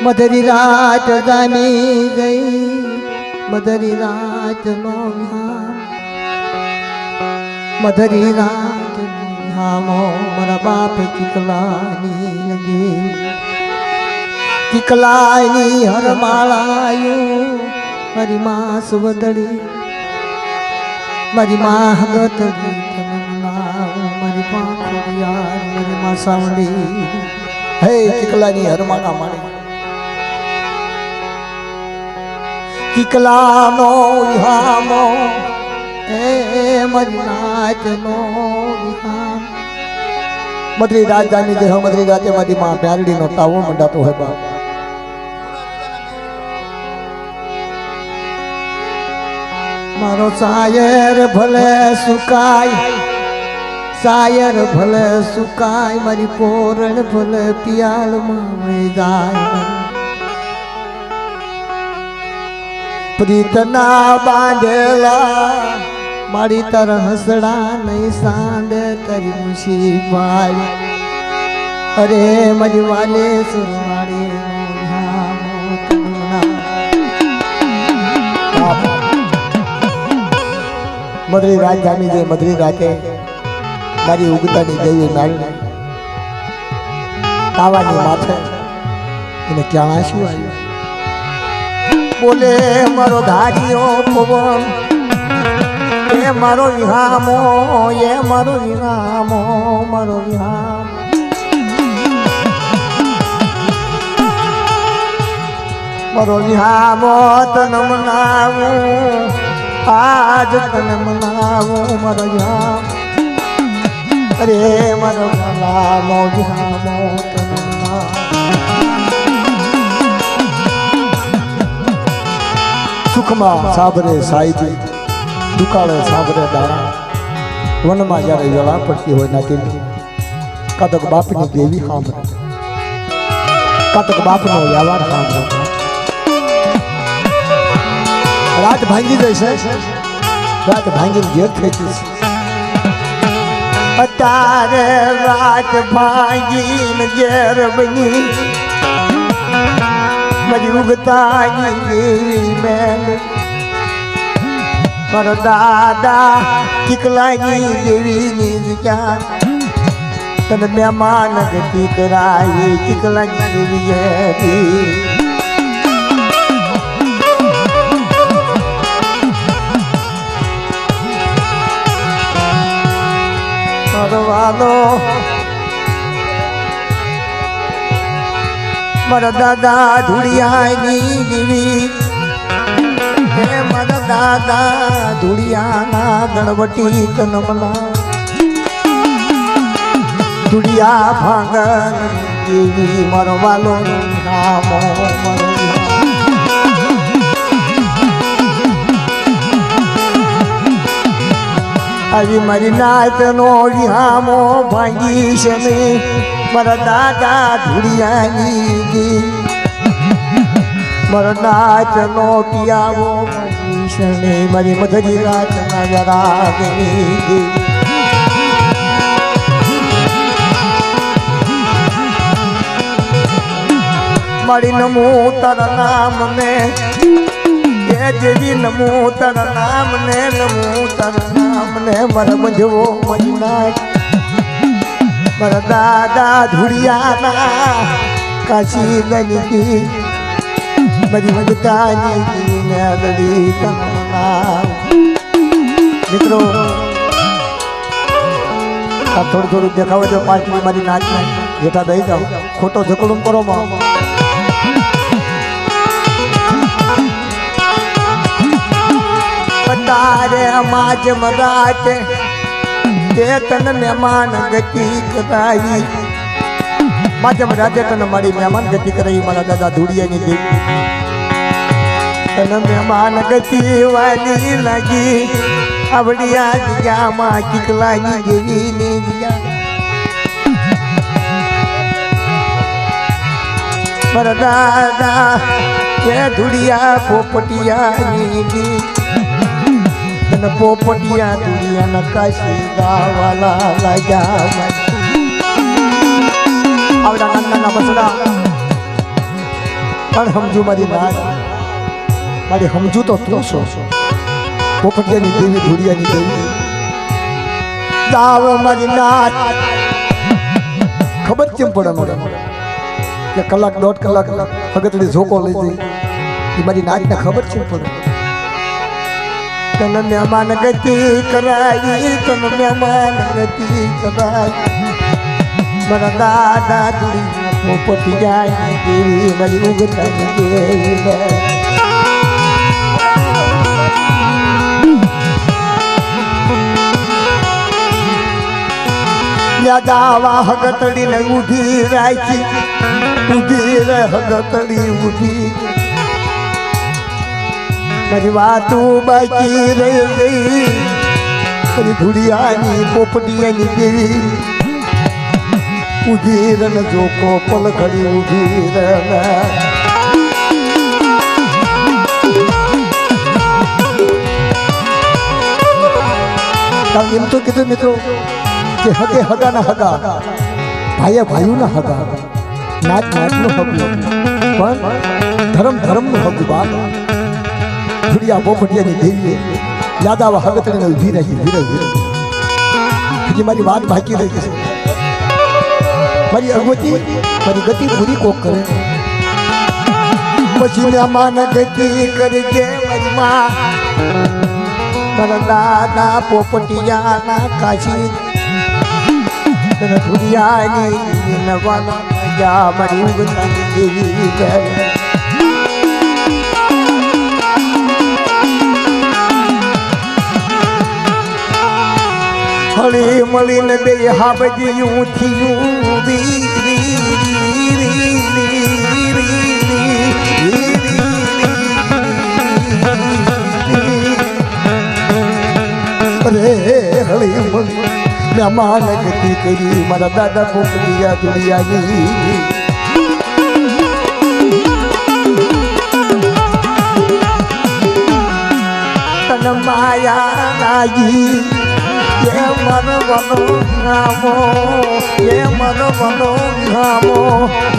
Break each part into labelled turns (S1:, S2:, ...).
S1: મધરી રાત જામી ગઈ, મધરી રાત નો વિહામ, મધરી રાત વિહામો મારા બાપ ચીકલાની લગી, ચીકલાની હરમાળાયું મારી માં સુવદડી, મારી માં હગતડી મારી પાંખો યાર મારી માં સાવડી, હે ચીકલાની હરમાળા મારી ચીકલાનો વિહામો એ મારી નાચનો વિહામ, મધરી રાજાની દેહ મધરી રાતે મારી માં પ્યારડીનો તાવો મંડાતો હોય બાપ, મારો શાયર ભલે સુકાય, શાયર ભલે સુકાય, મારી પોરણ ભલે પિયાળમાં વહી જાય, પ્રીતના બાંધેલા મારી તર હસડા નહીં સાંડે તારી મુસીબાઈ, અરે મારી વાલે સુરવાડી મધરી રાત જામી ગઈ, મધરી રાતે મારી ઉગતાની દેવી નાળી તાવાની માથે એને ક્યાં આંસુ આવ્યું, બોલે મારો ધારીઓ પવન એ મારો વિહામો, એ મારો વિહામો, મારો વિહામ, મારો વિહામો તન મનાવું, આજ તને મનાવું મારો વિહામ, અરે મારો ભલાનો વિહામો તને સુખમાં સાબરે સાઈજી, દુકાળે સાબરે દાણા, વનમાં જ્યારે વેળા પડતી હોય નાતી કાતક બાપની દેવી સાંભળે, કાતક બાપનો વ્યવહાર સાંભળે, રાત ભાંગી જશે, રાત ભાંગીને ઘેર થઈ જશે, અત્યારે રાત ભાંગીને ઘેર બની મારી ઉગતાની દેવી મેલ, મારા દાદા ચીકલાની દેવીની જગ્યા તને મહેમાન ગતિ કરાય, ચીકલાની દેવી હતી વાલો, મારા દાદા ધુડિયાની દેવી, હે મારા દાદા ધુડિયાના ગણવટી તનમલા, ધુડિયા ભાંગન દેવી મારો વાલો નામો મારો આવી મારી નાચનો વિહામો ભાંગી છે ને મારા દાદા ધુડિયાની, મારા નાચનો પિયાવો ભાંગી છે ને મારી મધરી રાતના જરાગની, મારી નમો તારા નામ ને દેવી, નમો તારા નામ ને, નમો તારા નામ ને, મારા મંજવો મરી નાખ, મારા દાદા ધુડિયાના કાશી ગની મારી વગતાની મેલડી તમના. મિત્રો આ થોડું દેખાવે તો 5 મિનિટ મારી નાચ જેઠા દઈ જાઓ, ખોટો ઝકડું કરો માં તારે માજ મરાતે તે તન મહેમાન ગતિ કરાઈ, માજમ રાતે તને મારી મહેમાન ગતિ કરાઈ, મારા દાદા ધુડિયાની દેવી તને મહેમાન ગતિ વાલી લાગી, આવડિયા જગ્યામાં ચીકલાની દેવીની જગ્યા, મારા દાદા કે ધુડિયા પોપટિયાની તને પોપટિયા ધુડિયા નકાશી ગાવાલા લાગ્યા, આવડા નાના બસડા પણ સમજુ મારી નાચ મારી સમજુ તો તું છો પોપટિયાની દેવી ધુડિયાની દેવી દાવ મારી નાચ ખબર કેમ પડે મને કે કલાક દોઢ કલાક હગતડી ઝોકો લઈ જઈ એ મારી નાચને ખબર કેમ પડે તન મહેમાન ગતિ કરાઈ તન મહેમાન ગતિ કરાઈ મારા દાદા ધુડી પોપટિયાની દેવી મારી ઉગતાની દેવી દાવા હગતડી ને ઉભી રાખી ઉભી રે હગતડી ઉભી મારી વાતું બાકી રહી ગઈ મારી ધુડિયાની પોપટિયાની દેવી ઉભી રે ને જોકો પલખડી ઉભી રે એમ તો કીધું મિત્રો કે હગે હગા ના હગા ભાઈએ ભાઈઓ ના હગા નાચ નાચ નું હગું પણ ધર્મ ધર્મ નું હગું બાપ ધુડિયા પોપટિયાની દેવીએ યાદ આવા હગતડીને ઊભી રહી હજી મારી વાત બાકી રહી છે મારી અગવતી મારી ગતિ પૂરી કોક કરે પછી મહેમાન ગતિ કરજે મારી માં તારા દાદા પોપટિયાના કાશી ધુડિયાની નવાના મજા મારી ઉગતાની દેવી જાય હળી મળીને બે હાબજી ઊંથી રે હળી મળી મહેમાન ગતિ કરી મારા દાદા પોપટિયા ધુડિયાની તન માયા લાગી ये मनो मनो घामो ये मनो मनो घामो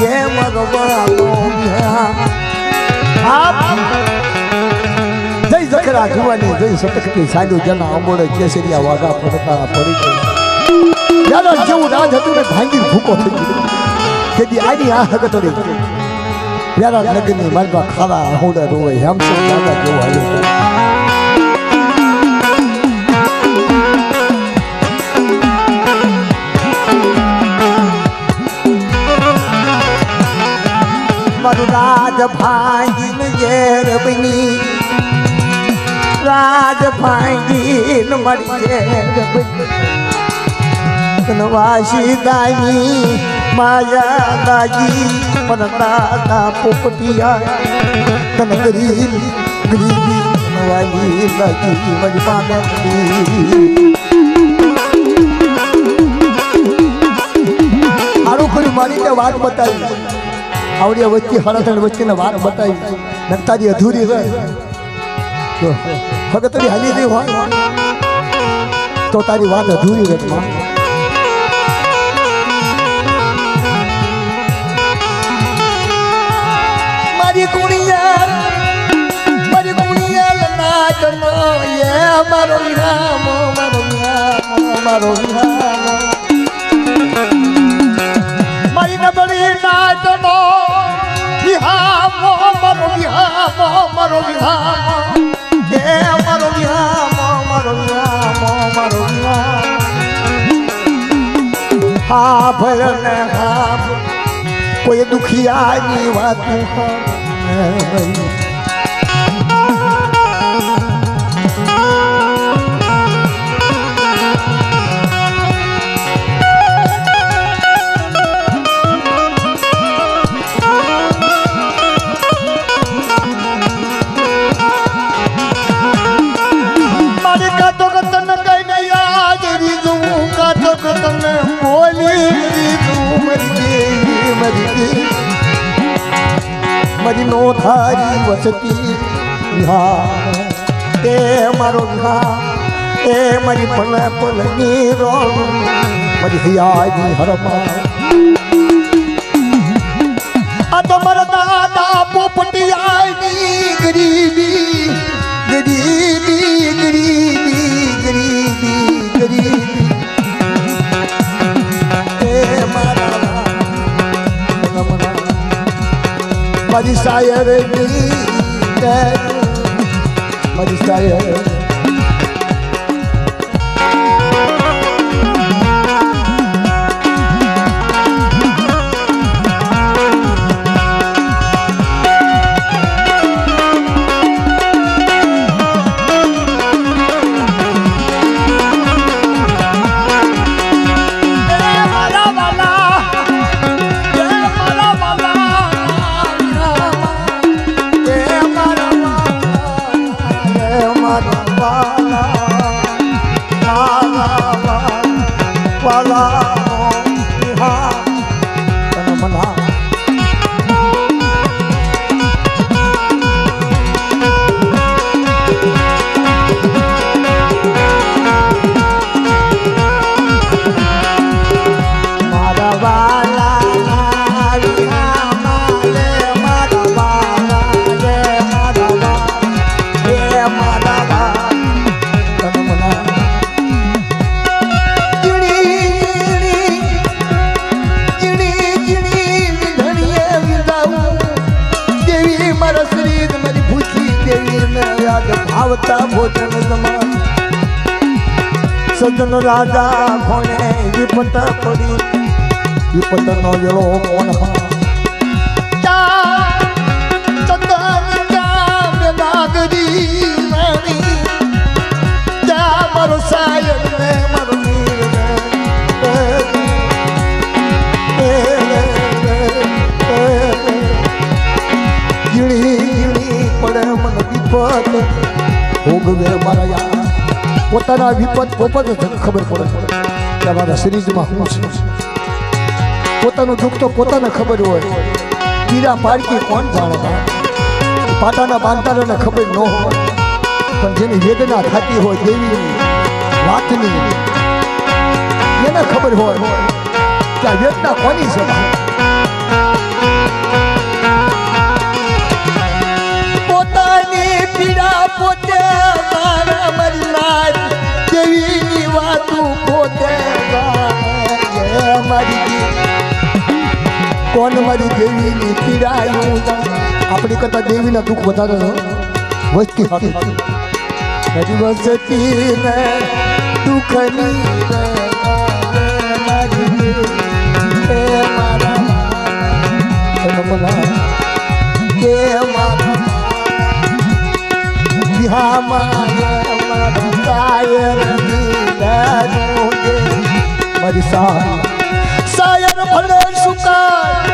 S1: ये मनो मनो घाम आप जय जकरा जुवानी जय सतकती साडू जना अमोड़े केसरिया वागा फरता पड़ी गई यार जेवू राज હતું ને ભાંગી ભૂકો થઈ ગયો કેદી આની આ હગતડી યાર નગની મારવા ખાલા હોડા રોવે હેમ સે દાદા જેવો હાલ્યો મારું રાજ ભાંગીને ઘેર બની રાજ ભાંગીને મારી ઘેર બની કનવાસી દાની માયા દાજી પણ દાદા પોપટિયા કન ગરીબી કનવાલી દાજી મારી પાગતી આરું કરી મારી તે વાત બતાવી આવડી વચ્ચે હળતણ વચ્ચેને વાત બતાવી નકતાજી અધૂરી રહે તો હગતડી હાલી નહીં હોય તો તારી વાત અધૂરી રહે મારી કુણિયા નાચનો એ મારો વિરામો મારો વિરામો મારી નબળી નાચનો વિહામો મારો વિહામો એ મારો વિહામો હા ભયને હા કોઈ દુખિયાની વાતું મારી નો થારી વસતી વિહાર એ મારો વિહાર એ મારી પલ પલની રોલ મારી હૈયાની હરમા આ તમારા દાદા गरीबी गरीबी गरीबी गरीबी गरीबी ए मारा मारी शायर मारी शायर सजन राजा खोने विपत पड़ी विपत नो वेलो कोन चंदन का बेदागरी रानी जा मरो सायन में मरो नीर गिणी गिणी पड़े मन विपत भोगवे मारा यार પોતાના વિપત પોપત ખબર પડે કે મારા શરીરમાં શું છે પોતાનું દુઃખ તો પોતાને ખબર હોય પીડા પાડકી કોણ જાણે પાટાના બાંધારાને ખબર ન હોય પણ જેની વેદના થતી હોય દેવીની વાતની એને ખબર હોય કે આ વેદના કોની છે પોતાની પીડા પોતે દેવીની વાતું પોતે કોણ મારી દેવીની પીડાયું આપણી કરતા દેવીના દુઃખ વધારે વસ્તી હતી વસતી ને દુઃખની મારી સાયર ભલે સુકાય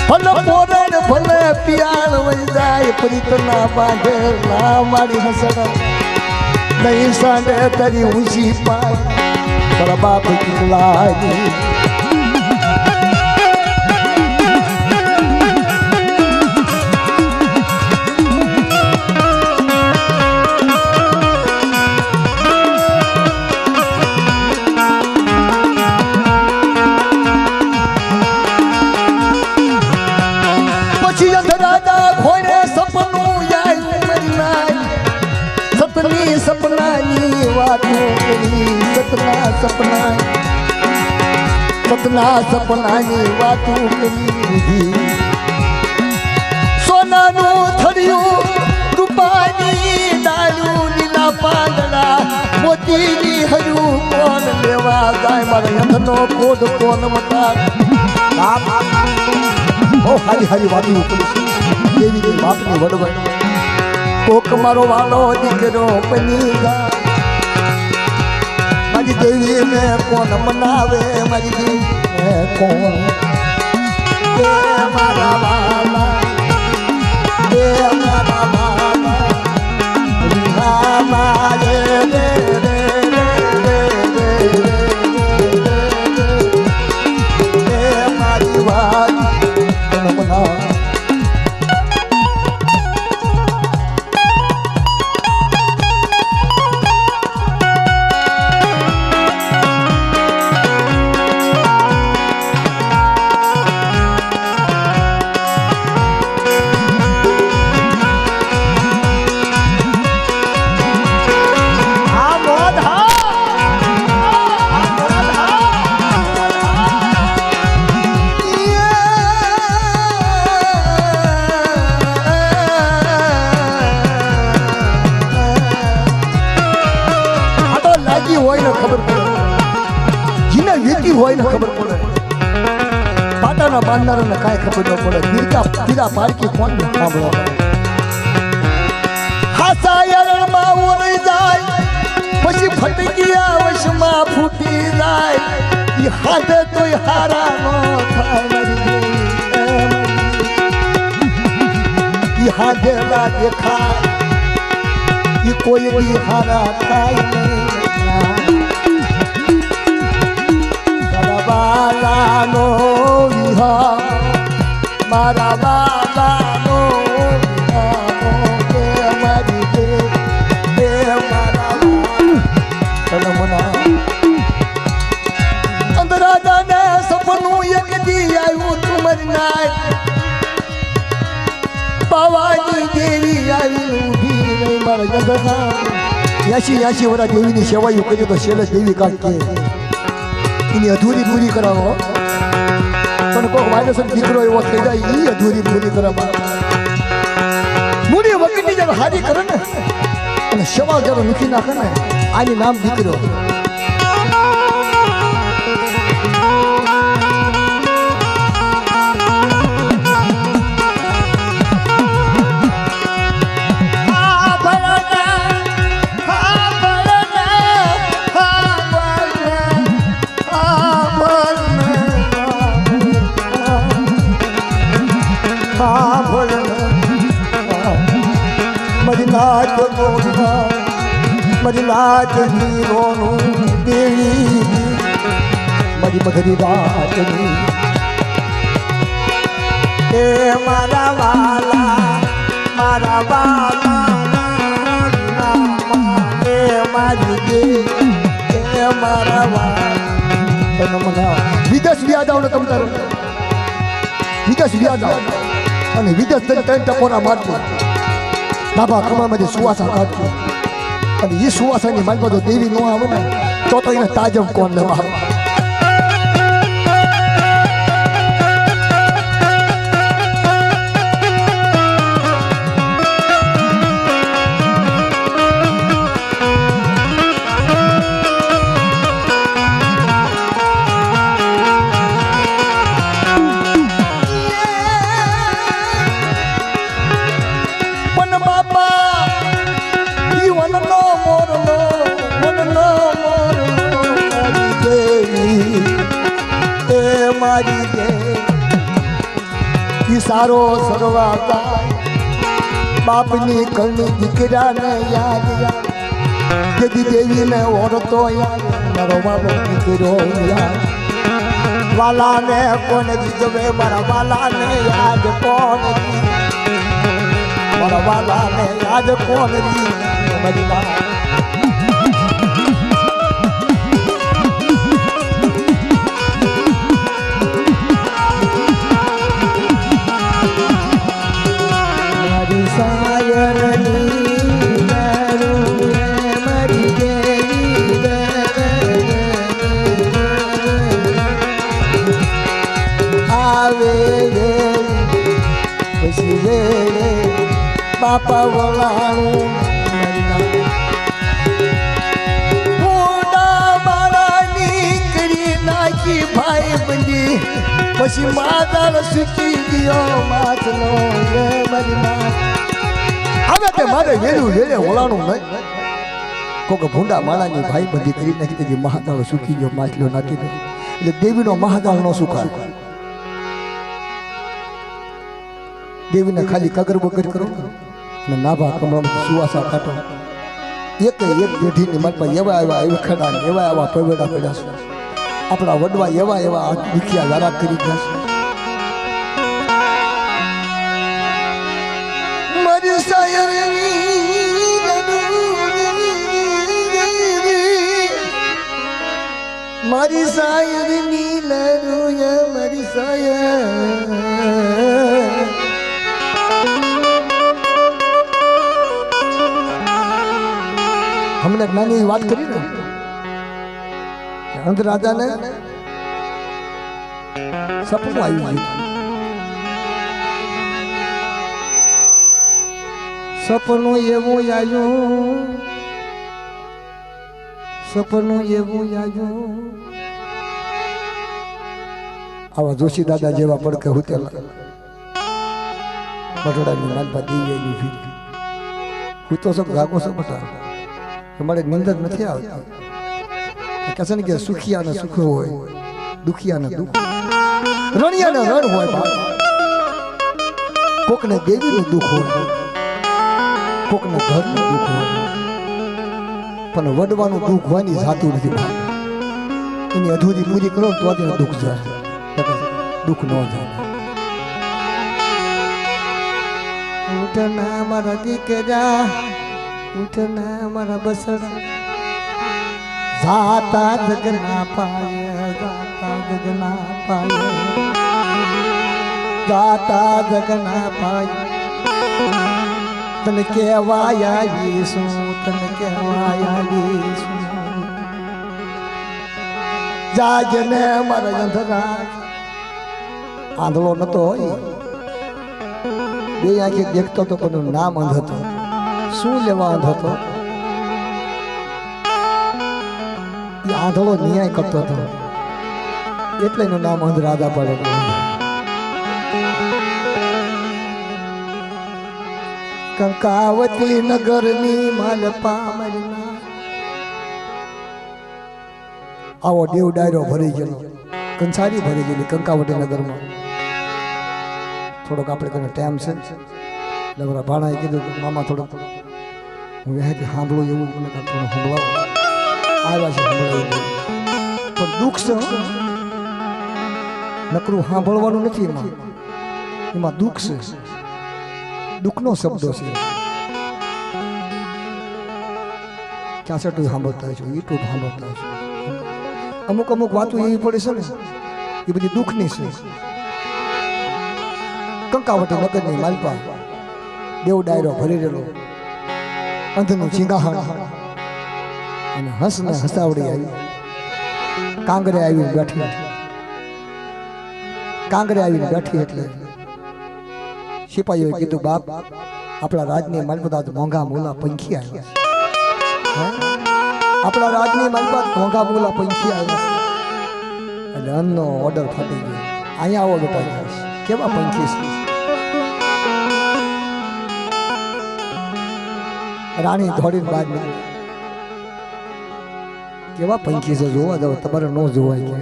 S1: ભલે પોરણ ભલે પિયાળ વહી જાય પ્રીતના બાંધે ના મારી હસણ નહીં સાંડે તારી ઊંચી પાય તારા બાપ કેટલાય સપનાની વાતો કરી સપના સપનાની વાતો કરી સોનાનું થરિયું રૂપાની ડાળું લીલા પાંદડા મોતીની હરું કોણ લેવા જાય મારા યંધનો કોડ કોણ મતા બહુ હારી હારી વાતો કરી દેવીની બાપની વડવડ કોક મારો વાલો દીકરો બની ગા મારી દેવી ને કોણ મનાવે મારી દેવી કોણ મારા વાલા હોય ને ખબર પડે પાટાના બાંધનારાને કાંઈ ખબર ન પડે પીરા પારકી કોણ સાંભળો હાસાયરમાં ઓરી જાય પછી ફટકિયા વશમાં ફૂટી જાય ઈ હાથે તોય હારા નો થાય ઈ હાથે ના દેખાય ઈ કોઈ દી હારા થાય નહીં બાલાનો વિહા મારા બાલાનો સપનું એક દી આવ્યું તુમરી નાય પાવાની દેવી આવી ઊભી રહી મારા ગધના 80 વર્ષ દેવીની સેવાયું કર્યું તો શૈલેષ દેવી કાંક કે એની અધૂરી પૂરી કરાવો પણ કોઈ વાયરસ દીકરો એવો થઈ જાય એ અધૂરી પૂરી કરવા મૂડી વકીલની જયારે હારી કરે ને અને સેવા જયારે મૂકી નાખે ને આની નામ દીકરો મારી લાજની રોનું દેવી મારી મધરી રાતની એ મારા વાલા મારા વાલા એ મારી દેવી એ મારા વાલા વિદેશ વ્યાજ આવ ને તમ તારો વિદેશ વ્યાજ આવ અને વિદેશ ત્રણ ટપોરા મારતો બાબા કમામાંથી સુવાસા કાઢતો અને એ સુવાસાની માલમાં તો દેવી ન આવે ને તો એને તાજમ કોણ લેવા સારો સરવા બાપની કરની દીકરાને યાદ જદી દેવીને ઓરતો યાદ મારો બાપો દીકરો યાદ વાલાને કોને દીધવે મારા વાલાને યાદ કોણ મારા વાલાને યાદ કોણ દી મારી વાત બાપા વલાણું મોડા મારા નીકળી નાખી ભાઈ બંધી પછી માતા સુકી ગયો માથનો મારી માં હવે તે મારે વેલું વેલે વલાણું નહીં કોક ભૂંડા માળાની ભાઈ બંધી કરી નાખી તે મહાદાળ સુકી ગયો માછલો નાખી દે એટલે દેવીનો મહાદાળ નો સુકાય દેવીને ખાલી કગર બગર કરો ને નાભા કમળામાં સુવાસા કાઢો એક પેઢીની માલમાં એવા એવા ખડા એવા એવા પવેડા પડ્યા છે આપણા વડવા એવા એવા દુખિયા વારા કરી ગયા છે મારી સાયરની લરુયા મારી સાયર हमने नानी बात करी ना अंत राजा ने सपनों आई सपनों एवं आयु આવા જોશી દાદા જેવા પડકે હુતેલા બટડાની માલપા દીવેલી ફીર હું તો સબ જાગો છો બટા તમારે નિંદર નથી આવતી કહે છે ને કે સુખિયાને સુખ હોય દુખિયાને દુઃખ રણિયાને રણ હોય બાપ કોકને દેવીનું દુઃખ હોય કોકને ઘરનું દુઃખ હોય પણ વડવાનું દુઃખ હોવાની જાતું નથી એની અધૂરી પૂરી કરો તો તેનું દુઃખ જાય દુઃખ ન જાય ઉઠના મારા દીકરા ઉઠના મારા બસડા જાતા જગના પાય જાતા જગના પાય જાતા જગના પાય તને કહેવાય ઈસુ તને કહેવાય ઈસુ જાજને મારા અંધરા આંધળો નતો હોય બે આંખે દેખતો તો કોનું નામ અંધ હતો શું લેવા અંધ હતો એ આંધળો ન્યાય કરતો હતો એટલે એનું નામ અંધ રાજા પડે કંકાવતી નગરની માલપા મરના આવો દેવ ડાયરો ભરી ગયેલો કંસારી ભરી ગયેલી કંકાવટી નગરમાં થોડોક આપણે કોને ટાઈમ છે એટલે મારા ભાણાએ કીધું મામા થોડોક હું વ્યાહથી સાંભળું એવું મને થોડું સંભળાવો આવ્યા છે સંભળાવું પણ દુઃખ છે નકરું સાંભળવાનું નથી એમાં દુઃખ છે દુઃખનો શબ્દો છે ક્યાં છે તું સાંભળતા છો યુટ્યુબ સાંભળતા છો અમુક અમુક વાતો એવી પડે છે ને એ બધી દુઃખની છે કંકાવટી નગરની માલપા દેવ ડાયરો ભરી રહેલો અંધનું ચીંગાહણ અને હસને હસાવડી આવી કાંગરે આવીને બેઠી કાંગરે આવીને બેઠી એટલે સિપાહીઓએ કીધું બાપ આપણા રાજની માલપા મોંઘા મોલા પંખી આવ્યા આપણા રાજની માલપા મોંઘા મોલા પંખી આવ્યા એટલે અન્નનો ઓર્ડર ફાટી ગયો અહીંયા આવો બેટા કેવા પંખી છે રાણી દોડીને બહાર નીકળી કેવા પંખી છે જોવા જાવ તમારે ન જોવાય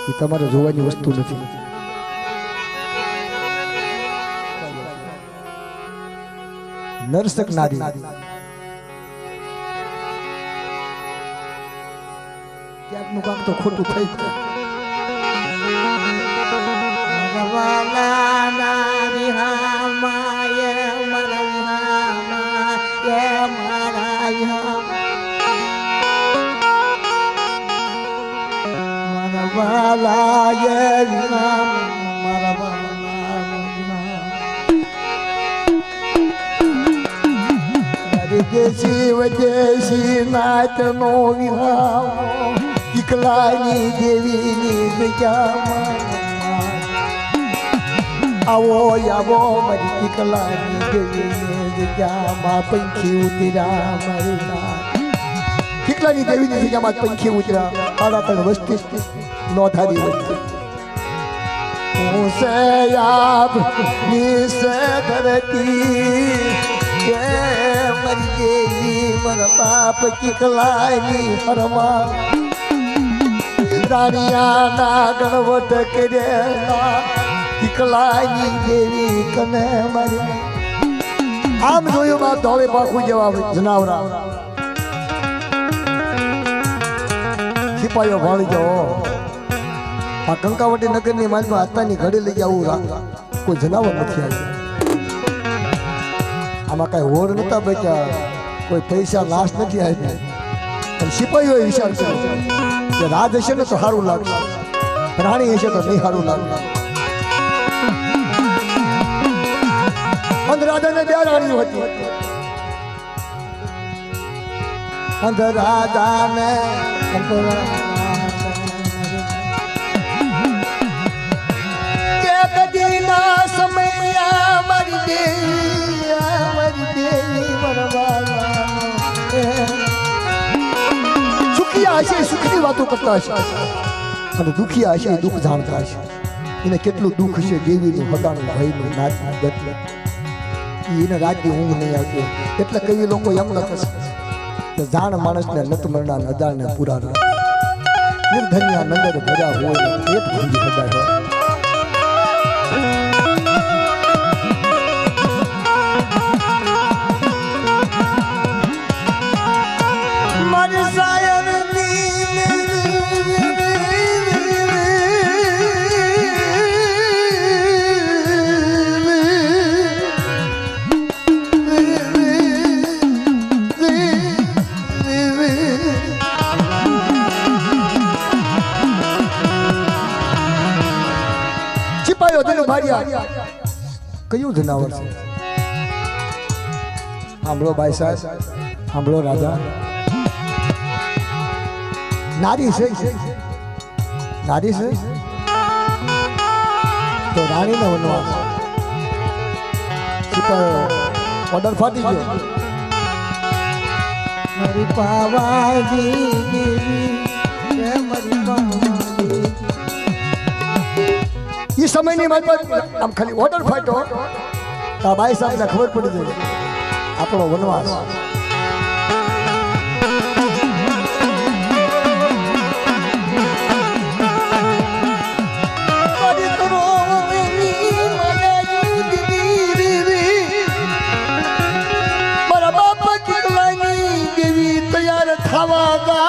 S1: એ તમારે જોવાની વસ્તુ નથી નરસક નારી ક્યાંકનું કામ તો ખોટું થઈ દેશી નાચ નો વિહાર દીકલાની દેવીની જગ્યામાં આવો આવો મારી દીકલાની દેવીની જગ્યામાં પંખી ઉતર્યા મારી દીકલાની દેવીની જગ્યામાં પંખી ઉતર્યા આડા તણ વસ્તી નોંધારી વસ્તી હું સે આપ નિસે ધરતી કે મરી દેવી મર બાપ દીકલાની હરમા રાણિયાના ગણવટ કરેલા દીકલાની દેવી કને મારી આમ જોયું બાપ ધોળે પાખું જેવા જનાવરા સિપાહીઓ ભાળી જાઓ આ કંકાવટી નગરની માલમાં આસ્તાની ઘડી લઈ આવું કોઈ જનાવર નથી આવ્યું આમાં કઈ હોડ નતા બચ્યા કોઈ પૈસા લાશ નથી આવી અને સિપાહીઓએ વિચાર કર્યો કે રાજ હશે ને તો સારું લાગશે રાણી હશે તો નહીં સારું લાગે અંધરાજાને બે રાણીઓ હતી અંધરાજાને સુખી વાતો કરતા હશે અને દુખિયા હશે એ દુઃખ જાણતા હશે એને કેટલું દુઃખ છે દેવીનું હદાનું ભયનું નાચનું ગતનું એને રાતની ઊંઘ નહીં આવતી એટલે કઈ લોકો એમ લખે કે જાણ માણસને લત મરણા અદાળને પૂરા નિર્ધન્યા નંદર ભર્યા હોય પેટ ભૂલી હદાય કયું જનાવર છે સાંભળો ભાઈ સાહેબ સાંભળો રાજા નારી છે નારી છે તો રાણીનો વનવાસ ઓર્ડર ફાટી ગયો મારી પાવાજી મારી પાવાજી એ સમયની મારી આમ ખાલી ઓર્ડર ફાટ્યો તો ભાઈ સાહેબને ખબર પડી જાય આપણો વનવાસ મારા બાપા કેટલાની દેવી તૈયાર થવા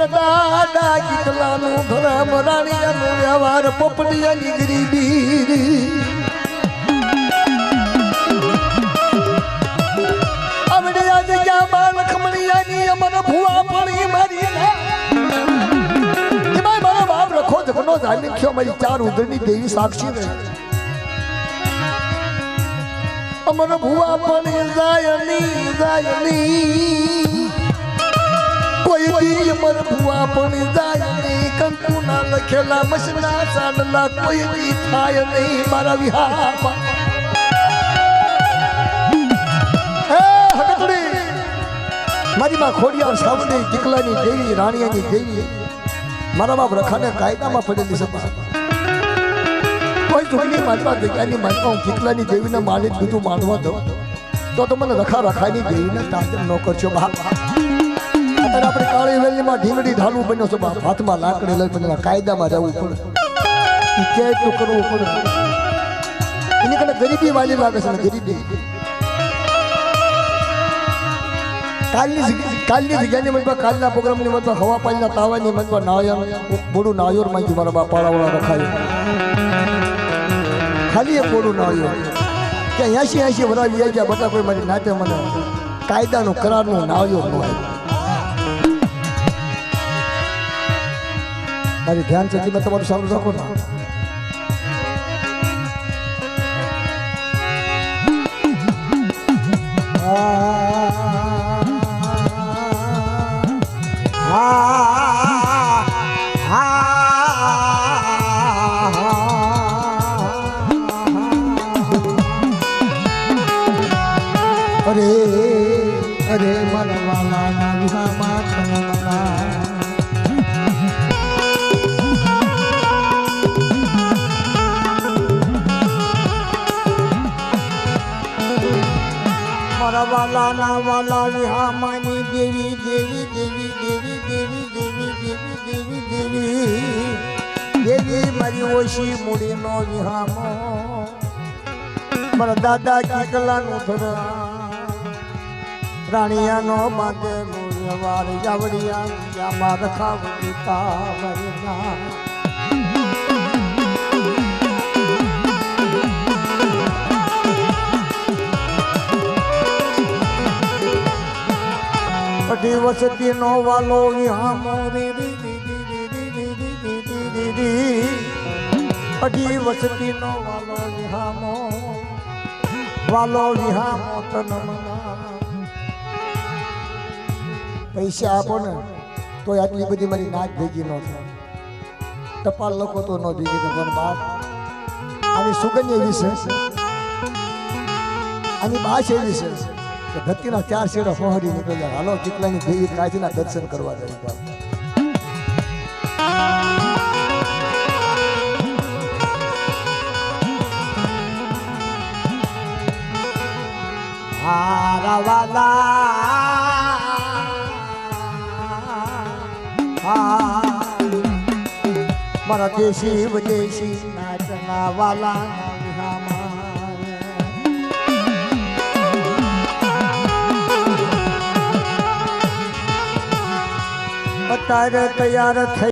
S1: દાદા ગીતલાનું ધરમ રાણીયાનું વ્યવહાર પોપડિયાની ગરીબી અમડે આ જગ્યામાં લખમણિયાની અમર ભુવા પડી મારી એમાં મારો બાપ રખો જગનો ધાર્મિક થયો મારી ચાર ઉદરની દેવી સાક્ષી રહી અમર ભુવા પડી જાયની કોઈ દી અમર ભુવા પણ જાય નહીં કંકુના લખેલા મસના સાડલા કોઈ દી થાય નહીં મારા વિહારમાં મારી માં ખોડિયાર સાવડી દીકલાની દેવી રાણીયાની દેવી મારા બાપ રખાને કાયદામાં પડેલી સભા કોઈ ચૂકની માનવા જગ્યાની માનવા હું દીકલાની દેવીને માલિક બીજું માનવા દઉં તો મને રખાની દેવીને તાજમ ન કરશો બાપ અત્યારે આપણે કાળી વેલીમાં ઢીંગડી ઢાલવું બન્યો છે બાપ હાથમાં લાકડી લઈ પણ કાયદામાં રહેવું પડે એ કેટલું કરવું પડે એની કને ગરીબી વાલી લાગે છે ગરીબી કાલની જગ્યાની મતલબ કાલના પ્રોગ્રામની મતલબ હવા પાણીના તાવાની મતલબ નાયર બોડું નાયોર માંથી મારા બાપ પાળાવાળા રખાય ખાલી એક બોડું નાયોર કે 80 વરાવી આવી ગયા બધા કોઈ મારી નાતે મને કાયદાનું કરારનું નાયોર ન આવ્યું મારી ધ્યાન છે મેં તમારું સારું રાખો ને અરે મનવાલા વિહામાં વાલા વાલા વિહામાની દેવી દેવી દેવી દેવી દેવી દેવી દેવી દેવી દેવી દેવી મારી ઓછી મૂડીનો વિહામો મારા દાદા કીકલાનું ધરા રાણીયાનો બાંધેલો વ્યવહાર જાવડિયા રખાવડી પાવરના અઢી વસતી નો વાલો વિહામો અઢી વસતી નો વાલો વિહામો તન પૈસા આપો ને તો આટલી બધી મારી નાચ ભેગી ન થાય ટપાલ લખો તો ન ભેગી તો પણ બાપ આની સુગંધ એવી છે આની બાસ એવી છે કે ધરતીના 4 શેડો પહોંચી નીકળ્યા. હાલો કેટલાની દેવી કાજીના દર્શન કરવા જાય બાપ. હારા વાલા મારા દેશી વિદેશી નાચના વાલા અત્યારે તૈયાર થઈ